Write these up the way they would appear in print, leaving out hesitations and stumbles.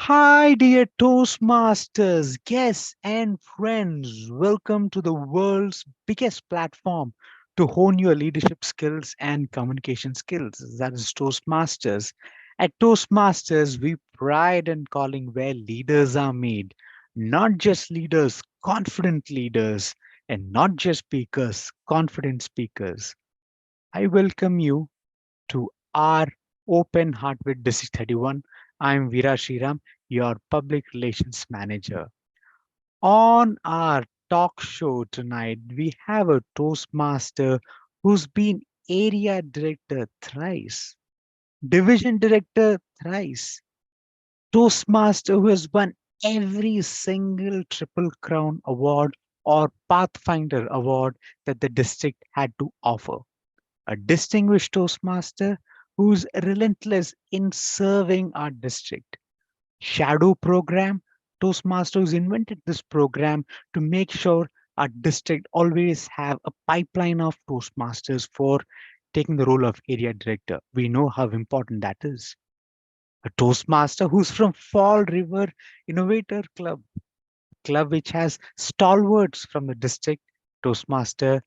Hi, dear Toastmasters, guests, and friends. Welcome to the world's biggest platform to hone your leadership skills and communication skills. That is Toastmasters. At Toastmasters, we pride in calling where leaders are made, not just leaders, confident leaders, and not just speakers, confident speakers. I welcome you to our Open Heart with DC31. I'm Veera Sriram, your public relations manager. On our talk show tonight, we have a Toastmaster who's been area director thrice, division director thrice, Toastmaster who has won every single Triple Crown award or Pathfinder award that the district had to offer, a distinguished Toastmaster who's relentless in serving our district. Shadow program, Toastmasters invented this program to make sure our district always have a pipeline of Toastmasters for taking the role of area director. We know how important that is. A Toastmaster who's from Fall River Innovator Club, club which has stalwarts from the district. Toastmaster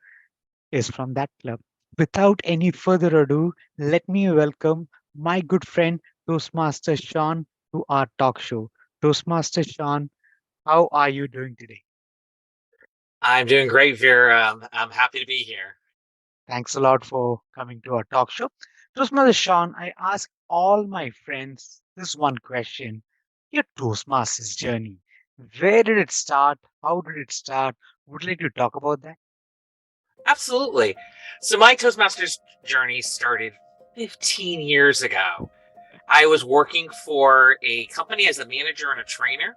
is from that club. Without any further ado, let me welcome my good friend Toastmaster Sean to our talk show. Toastmaster Sean, how are you doing today? I'm doing great, Veera. I'm happy to be here. Thanks a lot for coming to our talk show. Toastmaster Sean, I ask all my friends this one question. Your Toastmasters journey. Where did it start? How did it start? Would you like to talk about that? Absolutely. So my Toastmasters journey started 15 years ago. I was working for a company as a manager and a trainer,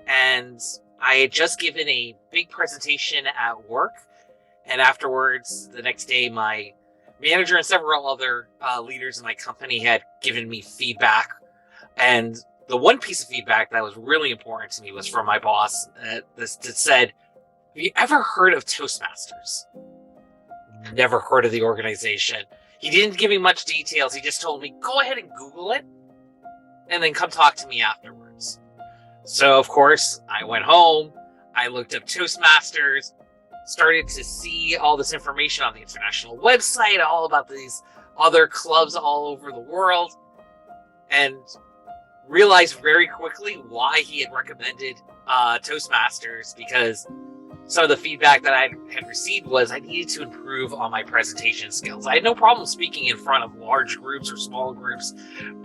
and I had just given a big presentation at work. And afterwards, the next day, my manager and several other leaders in my company had given me feedback. And the one piece of feedback that was really important to me was from my boss that said, "Have you ever heard of Toastmasters?" Never heard of the organization. He didn't give me much details. He just told me, "Go ahead and Google it and then come talk to me afterwards." So, of course, I went home. I looked up Toastmasters, started to see all this information on the international website, all about these other clubs all over the world, and realized very quickly why he had recommended Toastmasters, because some of the feedback that I had received was I needed to improve on my presentation skills. I had no problem speaking in front of large groups or small groups,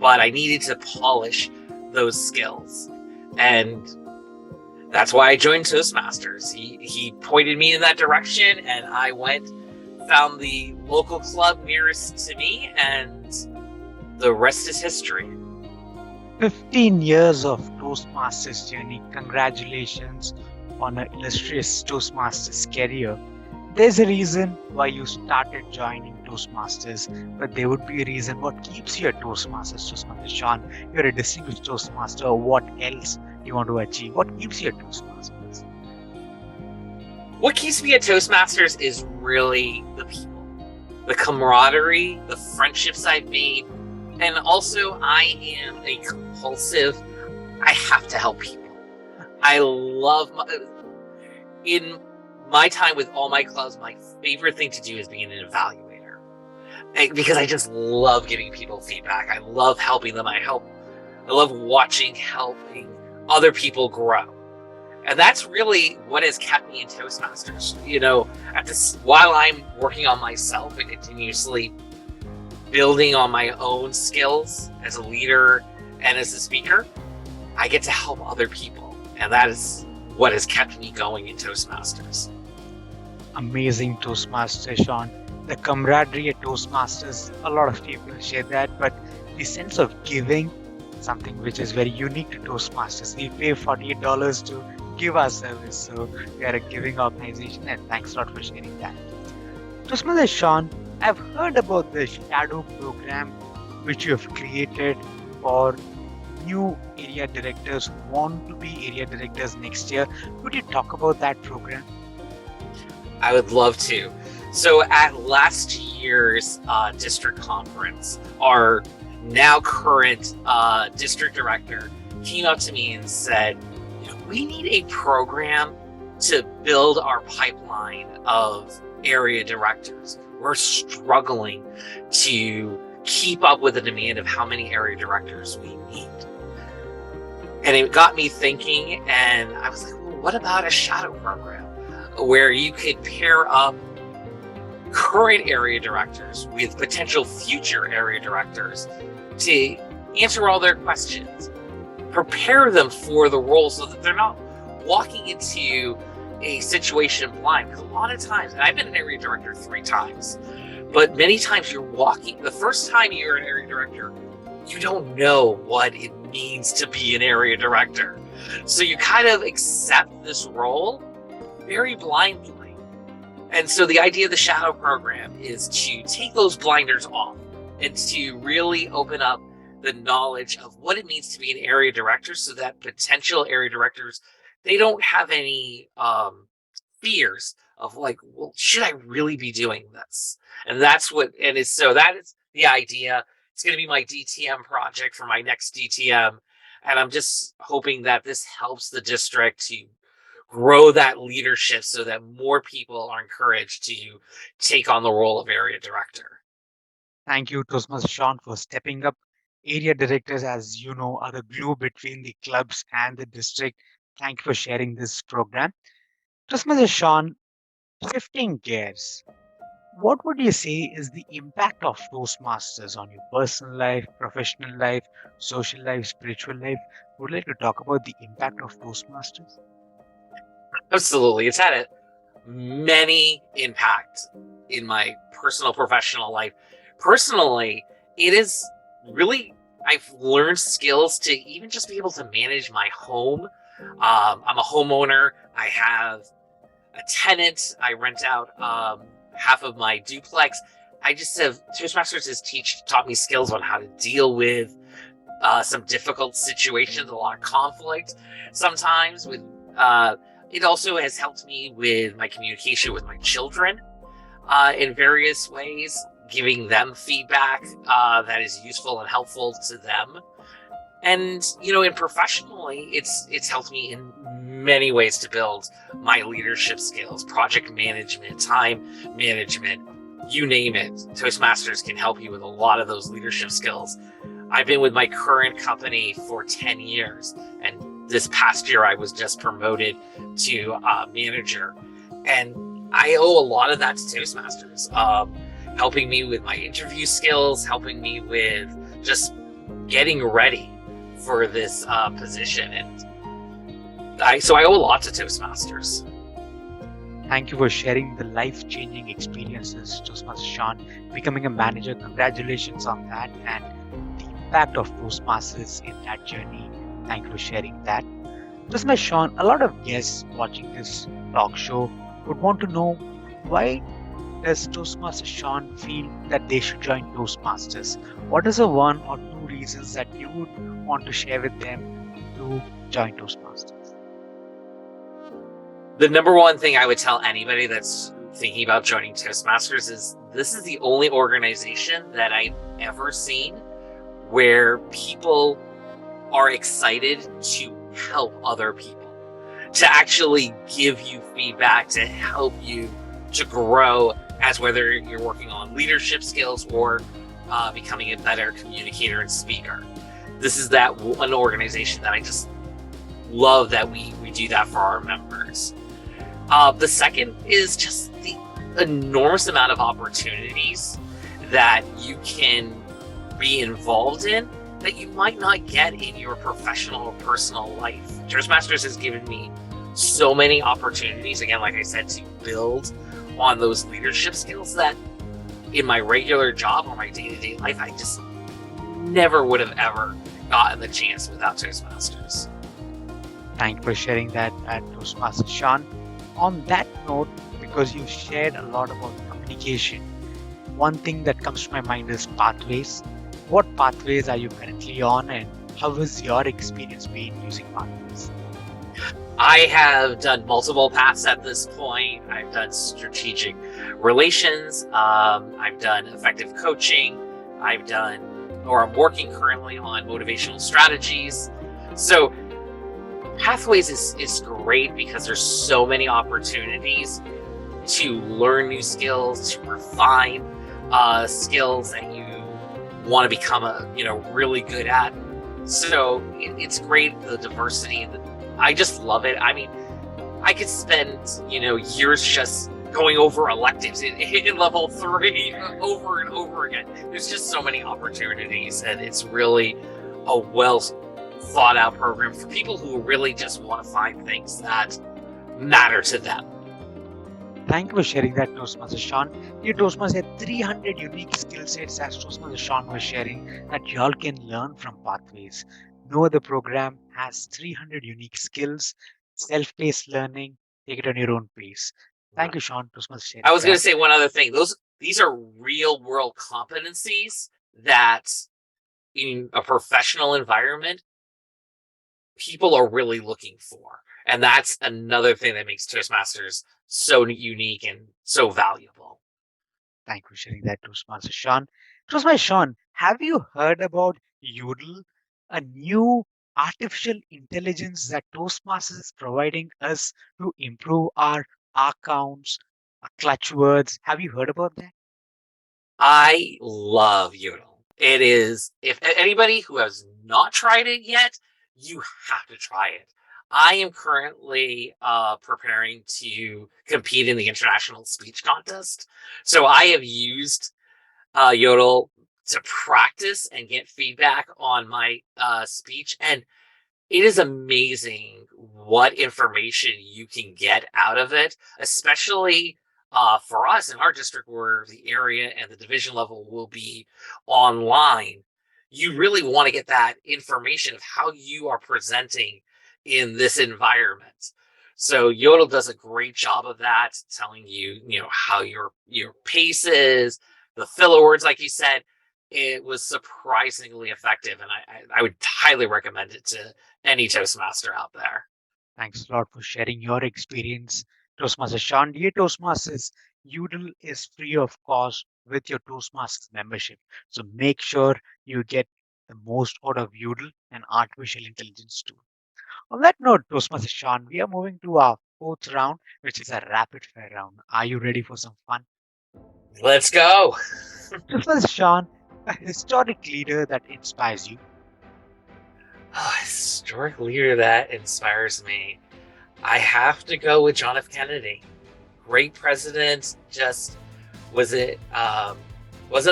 but I needed to polish those skills. And that's why I joined Toastmasters. He pointed me in that direction, and I went, found the local club nearest to me, and the rest is history. 15 years of Toastmasters journey. Congratulations on an illustrious Toastmasters career. There's a reason why you started joining Toastmasters, but there would be a reason what keeps you a Toastmasters. Toastmaster Sean, you're a distinguished Toastmaster. What else do you want to achieve? What keeps you a Toastmasters? What keeps me at Toastmasters is really the people, the camaraderie, the friendships I've made, and also I am a compulsive. I have to help people. I love in my time with all my clubs, my favorite thing to do is being an evaluator, because I just love giving people feedback. I love helping them. I love helping other people grow. And that's really what has kept me in Toastmasters. At this, while I'm working on myself and continuously building on my own skills as a leader and as a speaker, I get to help other people. And that is what has kept me going in Toastmasters. Amazing Toastmaster Sean. The camaraderie at Toastmasters, a lot of people share that, but the sense of giving, something which is very unique to Toastmasters. We pay $48 to give our service, so we are a giving organization, and thanks a lot for sharing that. Toastmaster Sean, I've heard about the shadow program which you have created for new area directors who want to be area directors next year. Could you talk about that program? I would love to. So at last year's district conference, our now current district director came up to me and said, we need a program to build our pipeline of area directors. We're struggling to keep up with the demand of how many area directors we need. And it got me thinking, and I was like, well, what about a shadow program where you could pair up current area directors with potential future area directors to answer all their questions, prepare them for the role so that they're not walking into a situation blind. Because a lot of times, and I've been an area director 3 times, but many times the first time you're an area director, you don't know what it means to be an area director. So you kind of accept this role very blindly. And so the idea of the shadow program is to take those blinders off and to really open up the knowledge of what it means to be an area director, so that potential area directors, they don't have any fears of like, well, should I really be doing this? And that is the idea. It's going to be my DTM project for my next DTM. And I'm just hoping that this helps the district to grow that leadership so that more people are encouraged to take on the role of area director. Thank you, Toastmaster Sean, for stepping up. Area directors, as you know, are the glue between the clubs and the district. Thank you for sharing this program. Toastmaster Sean, shifting gears, what would you say is the impact of Toastmasters on your personal life, professional life, social life, spiritual life? Would you like to talk about the impact of Toastmasters? Absolutely. It's had many impact in my personal, professional life. Personally, it is really, I've learned skills to even just be able to manage my home. I'm a homeowner. I have a tenant. I rent out half of my duplex. Toastmasters has taught me skills on how to deal with some difficult situations, a lot of conflict sometimes with it also has helped me with my communication with my children in various ways, giving them feedback that is useful and helpful to them. And, and professionally, it's helped me in many ways to build my leadership skills, project management, time management, you name it. Toastmasters can help you with a lot of those leadership skills. I've been with my current company for 10 years, and this past year I was just promoted to manager. And I owe a lot of that to Toastmasters, helping me with my interview skills, helping me with just getting ready for this position. And I owe a lot to Toastmasters. Thank you for sharing the life-changing experiences, Toastmaster Sean. Becoming a manager, congratulations on that, and the impact of Toastmasters in that journey. Thank you for sharing that. Toastmaster Sean, a lot of guests watching this talk show would want to know, why does Toastmaster Sean feel that they should join Toastmasters? What is the 1 or 2 reasons that you would want to share with them to join Toastmasters? The number one thing I would tell anybody that's thinking about joining Toastmasters is this is the only organization that I've ever seen where people are excited to help other people, to actually give you feedback, to help you to grow, as whether you're working on leadership skills or becoming a better communicator and speaker. This is that one organization that I just love that we do that for our members. The second is just the enormous amount of opportunities that you can be involved in that you might not get in your professional or personal life. Toastmasters has given me so many opportunities, again, like I said, to build on those leadership skills that in my regular job or my day-to-day life, I just never would have ever gotten the chance without Toastmasters. Thank you for sharing that at Toastmaster Sean. On that note, because you shared a lot about communication, one thing that comes to my mind is pathways. What pathways are you currently on, and how has your experience been using pathways? I have done multiple paths at this point. I've done strategic relations. I've done effective coaching. I'm working currently on motivational strategies. So Pathways is great because there's so many opportunities to learn new skills, to refine skills that you want to become really good at. So it's great, the diversity. I just love it. I mean, I could spend years just going over electives in level 3 over and over again. There's just so many opportunities, and it's really a well thought out program for people who really just want to find things that matter to them. Thank you for sharing that, Toastmaster Sean. Your Toastmaster had 300 unique skill sets, as Toastmaster Sean was sharing, that y'all can learn from Pathways. No other program has 300 unique skills, self-paced learning. Take it on your own pace. Thank you, Sean, Toastmaster, sharing I was going that. to say one other thing. These are real world competencies that in a professional environment, people are really looking for. And that's another thing that makes Toastmasters so unique and so valuable. Thank you for sharing that, Toastmaster Sean. Toastmaster Sean, have you heard about Yodel, a new artificial intelligence that Toastmasters is providing us to improve our counts, our clutch words? Have you heard about that? I love Yodel. It is, if anybody who has not tried it yet, you have to try it. I am currently preparing to compete in the international speech contest. So I have used Yodel to practice and get feedback on my speech. And it is amazing what information you can get out of it, especially for us in our district where the area and the division level will be online. You really want to get that information of how you are presenting in this environment. So Yodel does a great job of that, telling you, how your pace is, the filler words, like you said. It was surprisingly effective, and I would highly recommend it to any Toastmaster out there. Thanks a lot for sharing your experience, Toastmaster Sean. Dear Toastmasters, Udel is free of cost with your Toastmasters membership. So make sure you get the most out of Udel and artificial intelligence too. On that note, Toastmaster Sean, we are moving to our fourth round, which is a rapid fire round. Are you ready for some fun? Let's go. Toastmaster Sean, a historic leader that inspires you. Oh, historic leader that inspires me. I have to go with John F. Kennedy. Great president. Just wasn't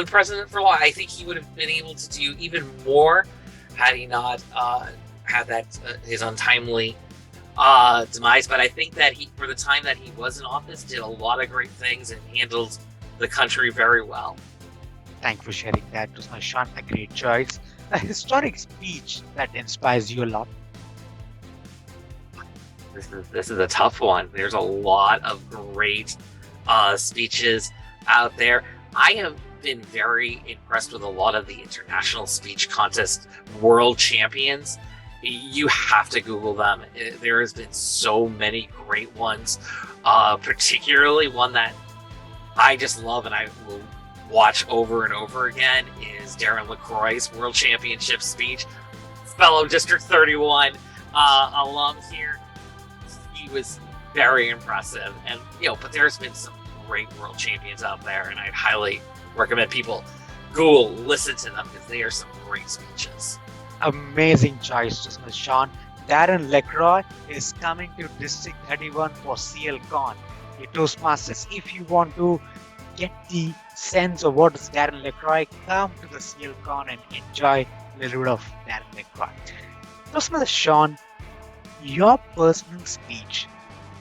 president for long. I think he would have been able to do even more had he not had that his untimely demise. But I think that he, for the time that he was in office, did a lot of great things and handled the country very well. Thank you for sharing that. Toastmaster Sean, a great choice. A historic speech that inspires you a lot. This is a tough one. There's a lot of great speeches out there. I have been very impressed with a lot of the international speech contest world champions. You have to Google them. There has been so many great ones, particularly one that I just love and I will watch over and over again is Darren LaCroix's World Championship speech. Fellow District 31 alum here. He was very impressive, and but there's been some great world champions out there, and I'd highly recommend people Google, listen to them because they are some great speeches. Amazing choice, Toastmaster Sean. Darren LaCroix is coming to District 31 for CLCon. Hey, Toastmasters, if you want to get the sense of what is Darren LaCroix, come to the CLCon and enjoy a little bit of Darren LaCroix. Toastmaster Sean, your personal speech,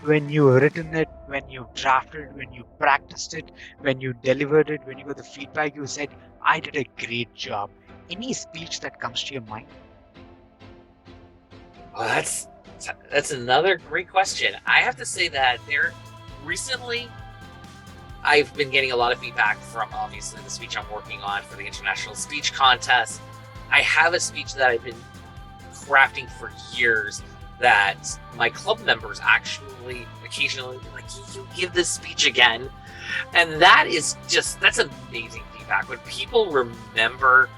when you written it, when you drafted it, when you practiced it, when you delivered it, when you got the feedback, you said, I did a great job. Any speech that comes to your mind? Well, that's another great question. I have to say that recently I've been getting a lot of feedback from obviously the speech I'm working on for the international speech contest. I have a speech that I've been crafting for years that my club members actually occasionally be like, can you give this speech again? And that's amazing feedback. When people remember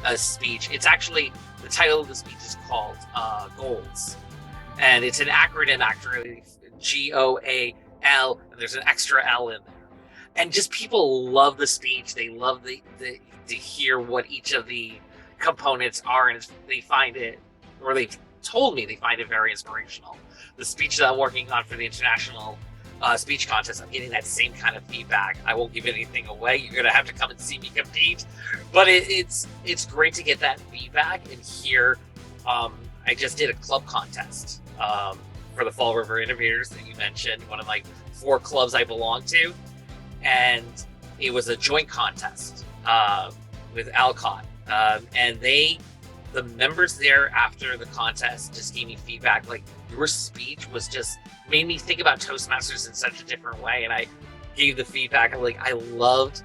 a speech, it's actually The title of the speech is called Goals, and it's an acronym actually, GOAL, and there's an extra L in there. And just people love the speech. They love the to hear what each of the components are, and they find it, or they've told me they find it very inspirational. The speech that I'm working on for the international speech contest, I'm getting that same kind of feedback. I won't give anything away. You're gonna have to come and see me compete, but it's great to get that feedback and hear. I just did a club contest for the Fall River Innovators that you mentioned, one of my 4 clubs I belong to, and it was a joint contest with Alcott, and the members there after the contest just gave me feedback like your speech was just made me think about Toastmasters in such a different way, and I gave the feedback. I'm like, I loved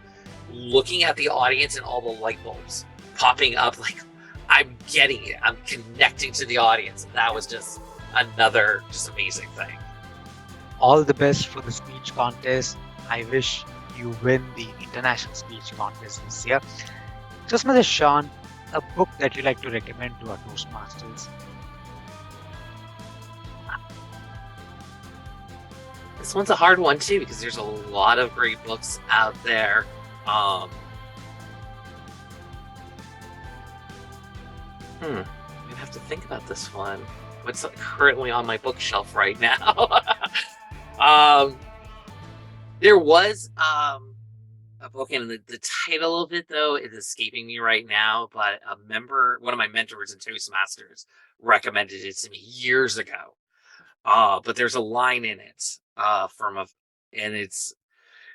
looking at the audience and all the light bulbs popping up. Like, I'm getting it. I'm connecting to the audience. And that was just another just amazing thing. All the best for the speech contest. I wish you win the international speech contest this year. Toastmaster Sean, a book that you like to recommend to our Toastmasters. This one's a hard one too because there's a lot of great books out there. I'm gonna have to think about this one. What's currently on my bookshelf right now? There was a book, and the title of it though is escaping me right now. But one of my mentors in Toastmasters, recommended it to me years ago. But there's a line in it and it's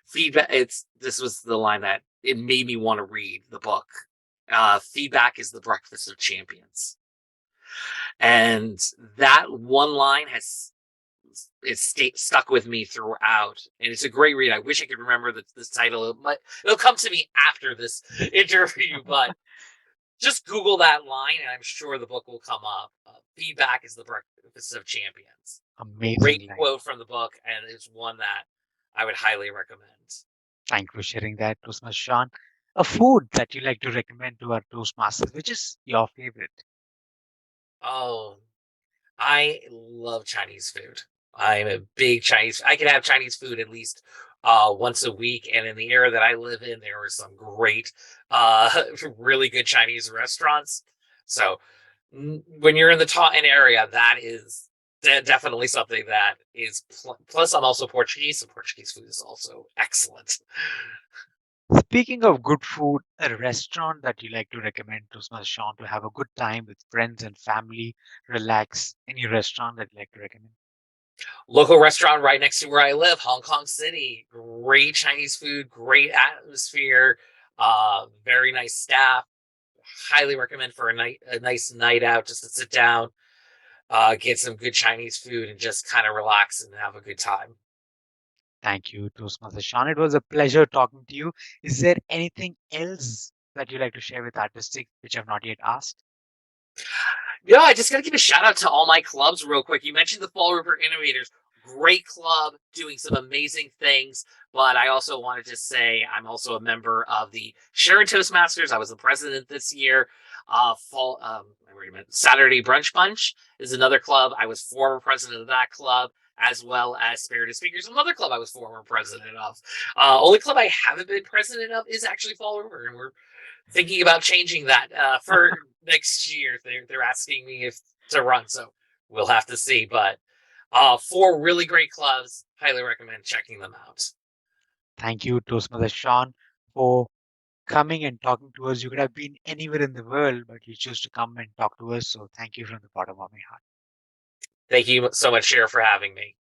feedback. This was the line that it made me want to read the book. Feedback is the breakfast of champions, and that one line stuck with me throughout, and it's a great read. I wish I could remember this title, but it'll come to me after this interview. But just Google that line, and I'm sure the book will come up. Feedback is the breakfast of champions. Amazing Great line. quote from the book, and it's one that I would highly recommend. Thank you for sharing that, Toastmaster Sean. A food that you like to recommend to our Toastmasters, which is your favorite. Oh, I love Chinese food. I'm a big Chinese. I can have Chinese food at least once a week, and in the era that I live in, there are some great, really good Chinese restaurants. So when you're in the Taunton area, that is definitely something that is. Plus, I'm also Portuguese, so Portuguese food is also excellent. Speaking of good food, a restaurant that you like to recommend to Toastmaster Sean to have a good time with friends and family, relax. Any restaurant that you like to recommend? Local restaurant right next to where I live, Hong Kong City. Great Chinese food, great atmosphere, very nice staff. Highly recommend for a nice night out, just to sit down, get some good Chinese food, and just kind of relax and have a good time. Thank you, Toastmaster Sean. It was a pleasure talking to you. Is there anything else that you like to share with artistic which I've not yet asked? Yeah, I just got to give a shout out to all my clubs real quick. You mentioned the Fall River Innovators. Great club, doing some amazing things. But I also wanted to say I'm also a member of the Sharon Toastmasters. I was the president this year. Saturday Brunch Bunch is another club. I was former president of that club, as well as Spirited Speakers, another club I was former president of. Only club I haven't been president of is actually Fall River, and we're thinking about changing that for next year. They're asking me if to run, so we'll have to see. But 4 really great clubs. Highly recommend checking them out. Thank you, Toastmaster Sean, for coming and talking to us. You could have been anywhere in the world, but you chose to come and talk to us. So thank you from the bottom of my heart. Thank you so much, Cher, for having me.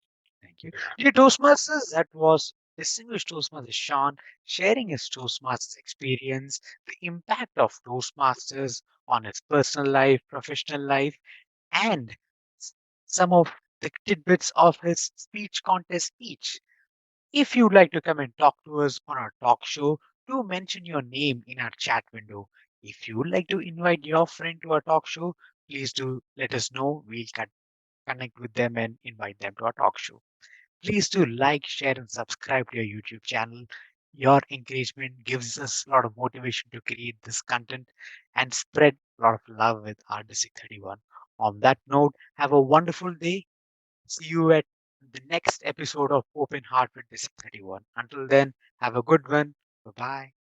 Thank you. Dear Toastmasters, that was distinguished Toastmaster Sean sharing his Toastmasters experience, the impact of Toastmasters on his personal life, professional life, and some of the tidbits of his speech contest speech. If you'd like to come and talk to us on our talk show, do mention your name in our chat window. If you'd like to invite your friend to our talk show, please do let us know. We'll connect with them and invite them to our talk show. Please do like, share, and subscribe to your YouTube channel. Your encouragement gives us a lot of motivation to create this content and spread a lot of love with our District 31. On that note, have a wonderful day. See you at the next episode of Open Heart with District 31. Until then, have a good one. Bye bye.